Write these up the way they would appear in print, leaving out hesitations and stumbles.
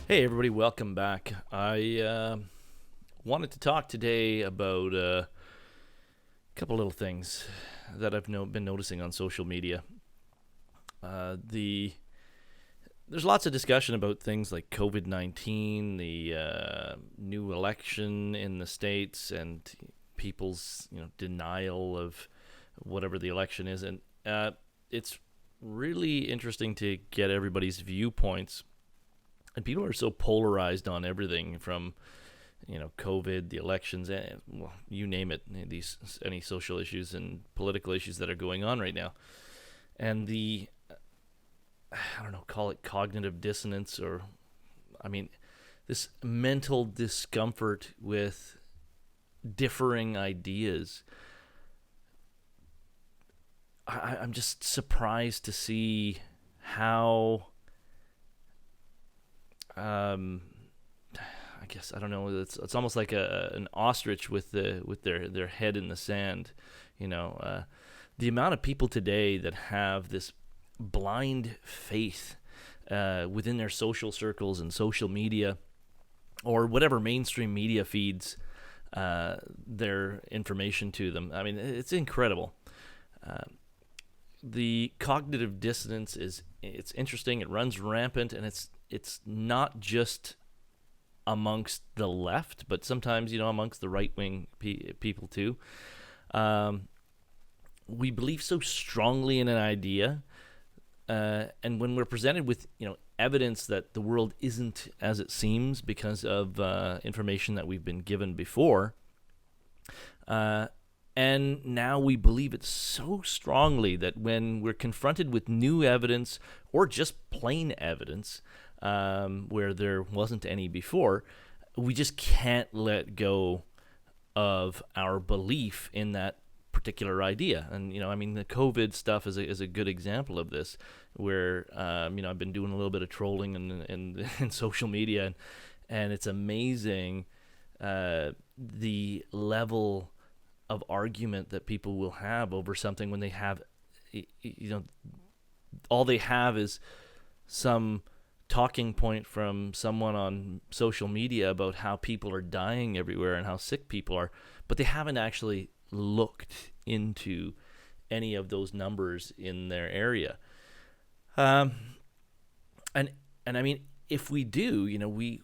Hey, everybody, welcome back. I wanted to talk today about a couple little things that I've been noticing on social media. There's lots of discussion about things like COVID-19, the new election in the states, and people's denial of whatever the election is, and it's really interesting to get everybody's viewpoints. And people are so polarized on everything from COVID, the elections, well, you name it, these any social issues and political issues that are going on right now. And I don't know, call it cognitive dissonance, or I mean this mental discomfort with differing ideas. I'm just surprised to see how um, I guess I don't know. It's almost like an ostrich with their head in the sand. You know, the amount of people today that have this blind faith within their social circles and social media, or whatever mainstream media feeds their information to them. I mean, it's incredible. Uh, the cognitive dissonance it's interesting. It runs rampant, and it's not just amongst the left, but sometimes amongst the right wing people too. Um, we believe so strongly in an idea, and when we're presented with evidence that the world isn't as it seems because of information that we've been given before, uh, and now we believe it so strongly that when we're confronted with new evidence or just plain evidence where there wasn't any before, we just can't let go of our belief in that particular idea. And I mean, the COVID stuff is a good example of this, where I've been doing a little bit of trolling in social media, and it's amazing the level of argument that people will have over something when they have, all they have is some talking point from someone on social media about how people are dying everywhere and how sick people are, but they haven't actually looked into any of those numbers in their area. Um, and and I mean, if we do, we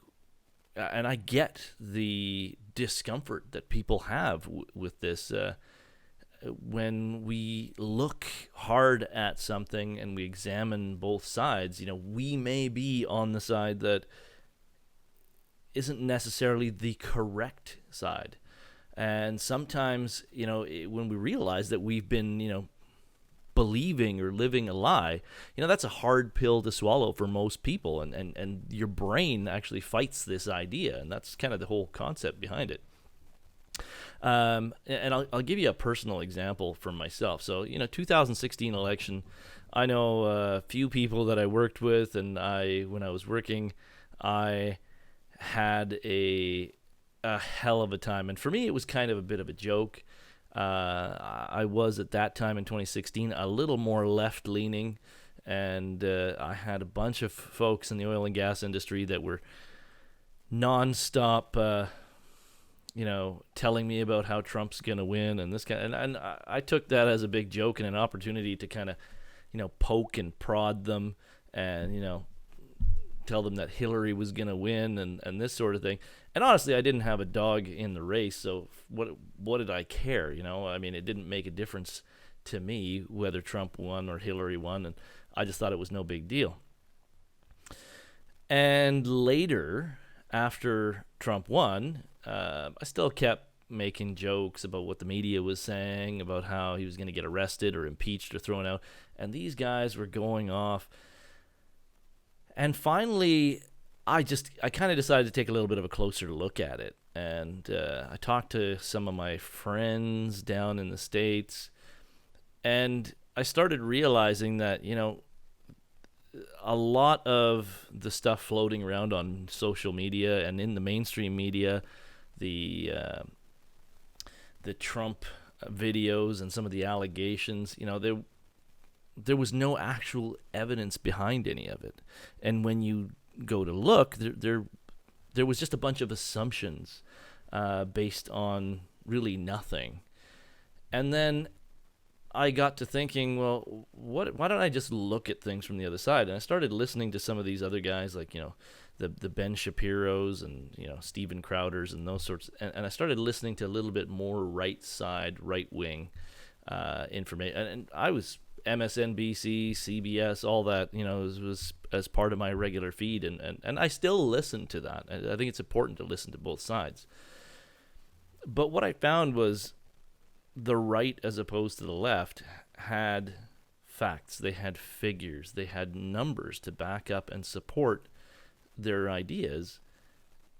and I get the discomfort that people have with this. When we look hard at something and we examine both sides, we may be on the side that isn't necessarily the correct side. And sometimes, when we realize that we've been, believing or living a lie, that's a hard pill to swallow for most people. And your brain actually fights this idea. And that's kind of the whole concept behind it. And I'll give you a personal example from myself. So, 2016 election, I know a few people that I worked with, and when I was working, I had a hell of a time. And for me, it was kind of a bit of a joke. I was at that time in 2016 a little more left leaning, and I had a bunch of folks in the oil and gas industry that were nonstop, telling me about how Trump's gonna win and this kind. And I took that as a big joke and an opportunity to kind of, poke and prod them, and tell them that Hillary was gonna win and this sort of thing. And honestly, I didn't have a dog in the race, so what did I care? I mean, it didn't make a difference to me whether Trump won or Hillary won, and I just thought it was no big deal. And later, after Trump won, I still kept making jokes about what the media was saying about how he was going to get arrested or impeached or thrown out. And these guys were going off. And finally, I kind of decided to take a little bit of a closer look at it. And I talked to some of my friends down in the States. And I started realizing that, a lot of the stuff floating around on social media and in the mainstream media, the Trump videos and some of the allegations, there was no actual evidence behind any of it. And when you go to look, there was just a bunch of assumptions based on really nothing. And then I got to thinking, well, why don't I just look at things from the other side? And I started listening to some of these other guys, like, the Ben Shapiros and, Steven Crowders and those sorts. And I started listening to a little bit more right side, right wing information. And I was MSNBC, CBS, all that, was as part of my regular feed. And I still listen to that. I think it's important to listen to both sides. But what I found was the right, as opposed to the left, had facts. They had figures. They had numbers to back up and support their ideas.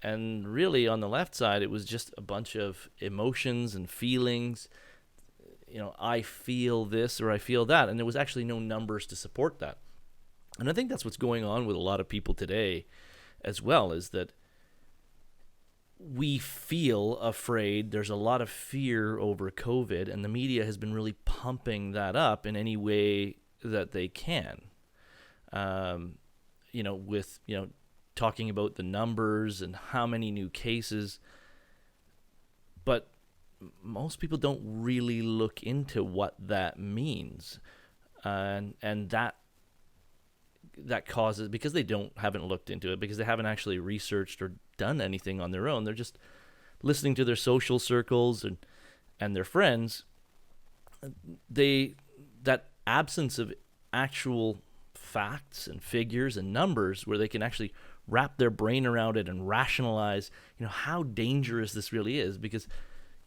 And really, on the left side, it was just a bunch of emotions and feelings. I feel this or I feel that. And there was actually no numbers to support that. And I think that's what's going on with a lot of people today as well, is that we feel afraid. There's a lot of fear over COVID, and the media has been really pumping that up in any way that they can. With talking about the numbers and how many new cases, but most people don't really look into what that means, and that causes, because they haven't looked into it, because they haven't actually researched or done anything on their own. They're just listening to their social circles and their friends. That absence of actual facts and figures and numbers where they can actually wrap their brain around it and rationalize, how dangerous this really is, because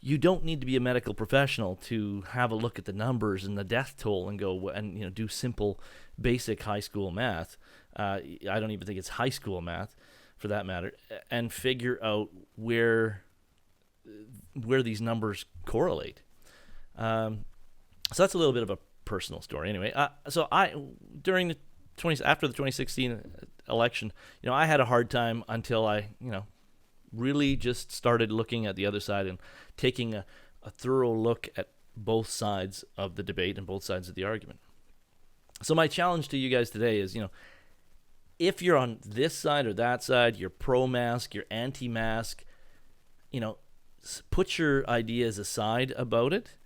you don't need to be a medical professional to have a look at the numbers and the death toll and go and do simple, basic high school math. I don't even think it's high school math, for that matter, and figure out where these numbers correlate. So that's a little bit of a personal story. Anyway, so after the 2016 election, I had a hard time until I, really just started looking at the other side and taking a thorough look at both sides of the debate and both sides of the argument. So my challenge to you guys today is, if you're on this side or that side, you're pro-mask, you're anti-mask, put your ideas aside about it.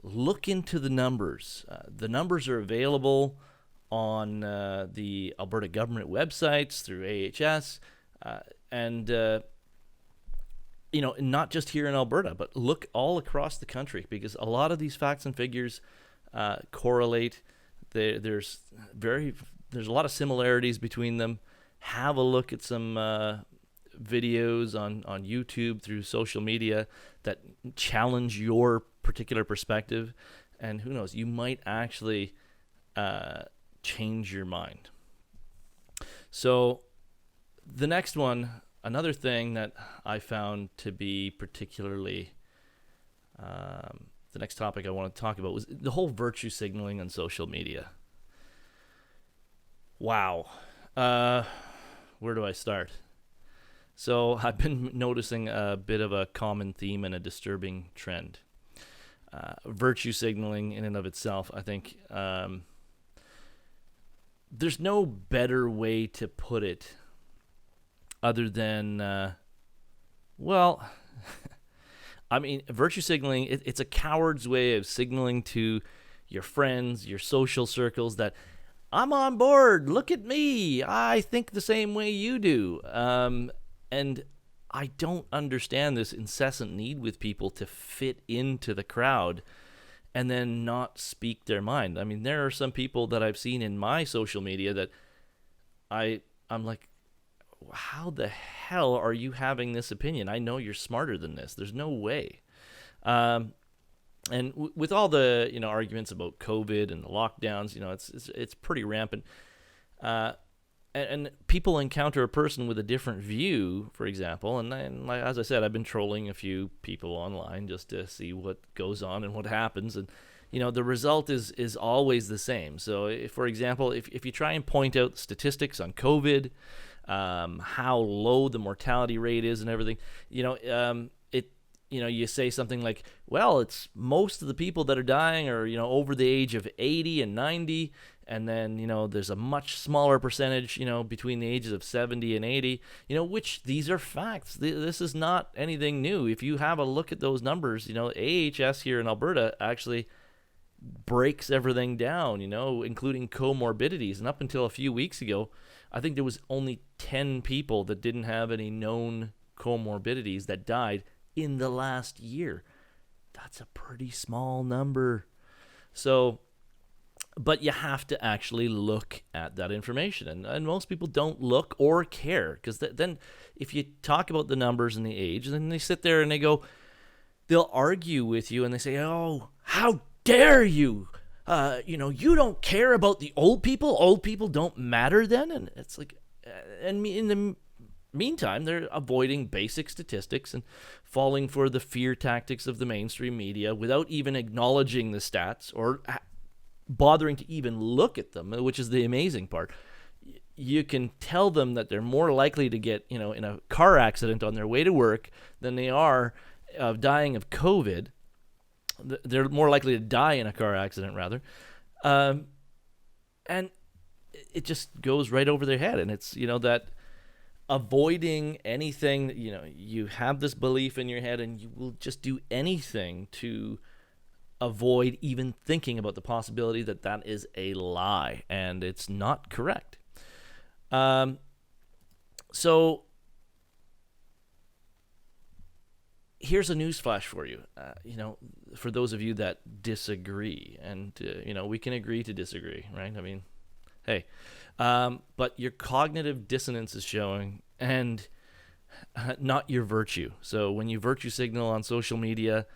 Look into the numbers. The numbers are available on the Alberta government websites through AHS, and not just here in Alberta, but look all across the country, because a lot of these facts and figures correlate. There's a lot of similarities between them. Have a look at some videos on YouTube, through social media, that challenge your particular perspective, and who knows, you might actually change your mind. So the next one, another thing that I found to be particularly the next topic I want to talk about, was the whole virtue signaling on social media. Wow. Where do I start? So I've been noticing a bit of a common theme and a disturbing trend. Virtue signaling in and of itself, I think, there's no better way to put it other than, virtue signaling, it's a coward's way of signaling to your friends, your social circles, that I'm on board, look at me, I think the same way you do. And I don't understand this incessant need with people to fit into the crowd and then not speak their mind. I mean, there are some people that I've seen in my social media that I'm like, how the hell are you having this opinion? I know you're smarter than this. There's no way. And with all the arguments about COVID and the lockdowns, it's pretty rampant. And people encounter a person with a different view, for example, and as I said, I've been trolling a few people online just to see what goes on and what happens, and the result is always the same. So, for example, if you try and point out statistics on COVID, how low the mortality rate is and everything, you say something like, well, it's most of the people that are dying are over the age of 80 and 90, And then, there's a much smaller percentage, between the ages of 70 and 80, which these are facts. This is not anything new. If you have a look at those numbers, AHS here in Alberta actually breaks everything down, including comorbidities. And up until a few weeks ago, I think there was only 10 people that didn't have any known comorbidities that died in the last year. That's a pretty small number. So, but you have to actually look at that information. And most people don't look or care, because then if you talk about the numbers and the age, then they sit there and they'll argue with you and they say, oh, how dare you? You don't care about the old people. Old people don't matter then. And it's like, and in the meantime, they're avoiding basic statistics and falling for the fear tactics of the mainstream media without even acknowledging the stats or bothering to even look at them, which is the amazing part. You can tell them that they're more likely to get, in a car accident on their way to work than they are of dying of COVID. They're more likely to die in a car accident, rather. And it just goes right over their head. And it's, that avoiding anything, you have this belief in your head and you will just do anything to avoid even thinking about the possibility that that is a lie and it's not correct. So here's a news flash for you, for those of you that disagree, and, we can agree to disagree, right? I mean, hey, but your cognitive dissonance is showing, and not your virtue. So when you virtue signal on social media,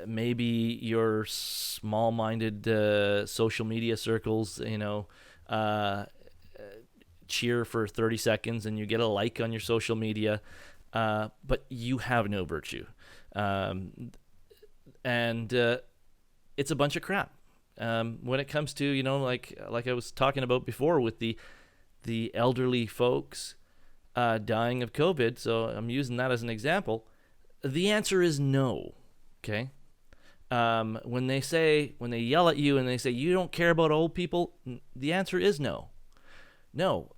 maybe your small-minded social media circles, cheer for 30 seconds and you get a like on your social media, but you have no virtue. And it's a bunch of crap. When it comes to, like I was talking about before with the elderly folks dying of COVID, so I'm using that as an example, the answer is no. Okay. When they yell at you and they say you don't care about old people, the answer is no. No.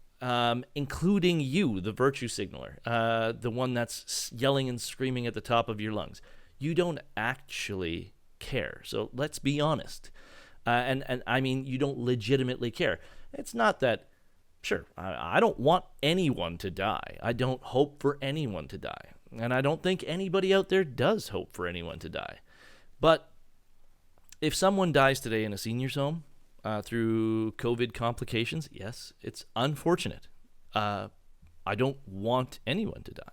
Including you, the virtue signaler, the one that's yelling and screaming at the top of your lungs. You don't actually care. So let's be honest. And I mean, you don't legitimately care. It's not that, sure, I don't want anyone to die. I don't hope for anyone to die. And I don't think anybody out there does hope for anyone to die. But if someone dies today in a senior's home through COVID complications, yes, it's unfortunate. I don't want anyone to die.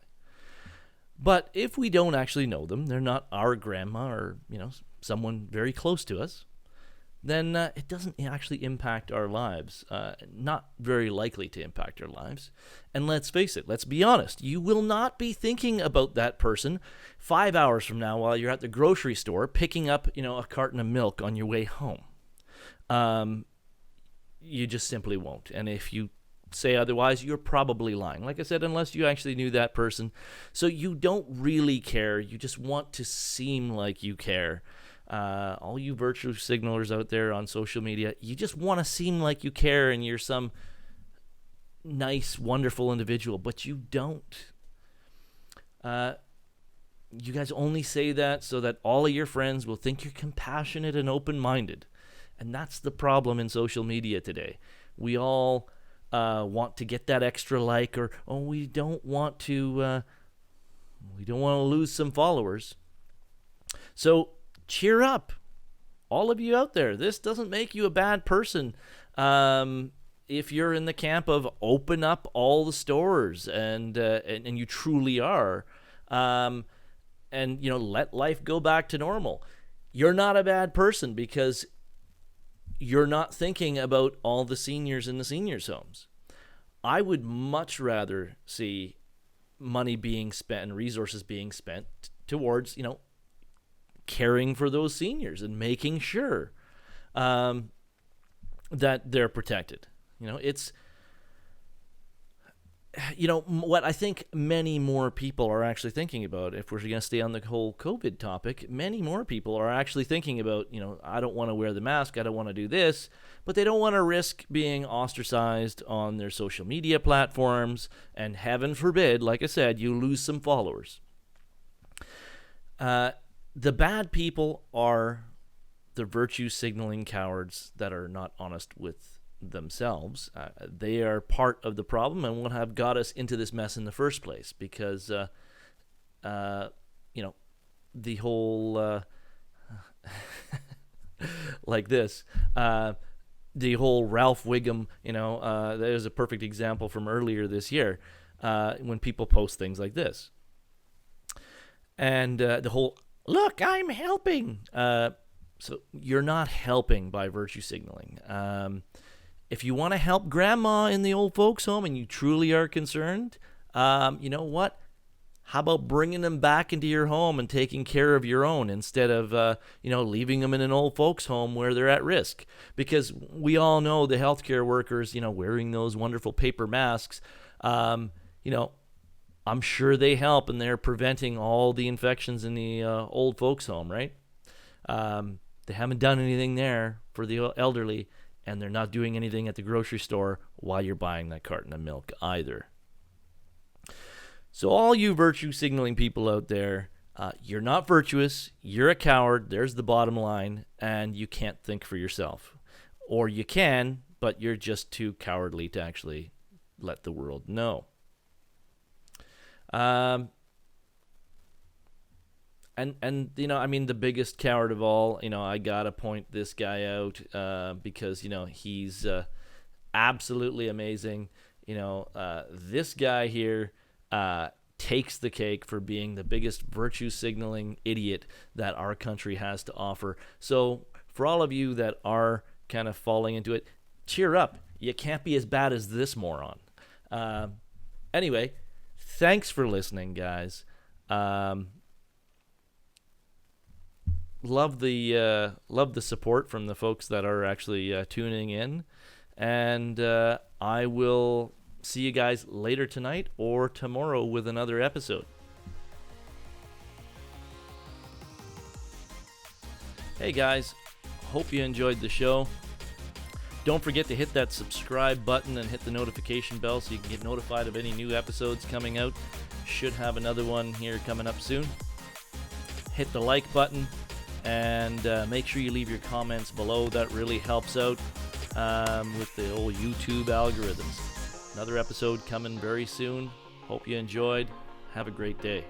But if we don't actually know them, they're not our grandma or, someone very close to us, then it doesn't actually impact our lives. Not very likely to impact our lives. And let's face it, let's be honest. You will not be thinking about that person 5 hours from now while you're at the grocery store picking up, a carton of milk on your way home. You just simply won't. And if you say otherwise, you're probably lying. Like I said, unless you actually knew that person. So you don't really care. You just want to seem like you care. All you virtue signalers out there on social media, you just want to seem like you care and you're some nice, wonderful individual, but you don't. You guys only say that so that all of your friends will think you're compassionate and open-minded. And that's the problem in social media today. We all want to get that extra like, or we don't want to lose some followers. So cheer up, all of you out there. This doesn't make you a bad person. If you're in the camp of open up all the stores and you truly are, and let life go back to normal, you're not a bad person because you're not thinking about all the seniors in the seniors' homes. I would much rather see money being spent and resources being spent towards, caring for those seniors and making sure that they're protected. what I think many more people are actually thinking about, if we're going to stay on the whole COVID topic, many more people are actually thinking about, I don't want to wear the mask, I don't want to do this, but they don't want to risk being ostracized on their social media platforms, and heaven forbid, like I said, you lose some followers. The bad people are the virtue signaling cowards that are not honest with themselves. They are part of the problem and what have got us into this mess in the first place, because the whole like this, the whole Ralph Wiggum, there's a perfect example from earlier this year, when people post things like this, and the whole look, I'm helping. So you're not helping by virtue signaling. If you want to help grandma in the old folks home and you truly are concerned, you know what? How about bringing them back into your home and taking care of your own, instead of, leaving them in an old folks home where they're at risk? Because we all know the healthcare workers, wearing those wonderful paper masks, I'm sure they help, and they're preventing all the infections in the old folks home, right? They haven't done anything there for the elderly, and they're not doing anything at the grocery store while you're buying that carton of milk either. So all you virtue signaling people out there, you're not virtuous, you're a coward, there's the bottom line, and you can't think for yourself. Or you can, but you're just too cowardly to actually let the world know. And the biggest coward of all, I gotta point this guy out, because he's absolutely amazing. This guy here takes the cake for being the biggest virtue signaling idiot that our country has to offer. So for all of you that are kind of falling into it, cheer up. You can't be as bad as this moron. Anyway, thanks for listening, guys. Love the support from the folks that are actually tuning in, and I will see you guys later tonight or tomorrow with another episode. Hey guys, hope you enjoyed the show. Don't forget to hit that subscribe button and hit the notification bell so you can get notified of any new episodes coming out. Should have another one here coming up soon. Hit the like button. And make sure you leave your comments below. That really helps out with the old YouTube algorithms. Another episode coming very soon. Hope you enjoyed. Have a great day.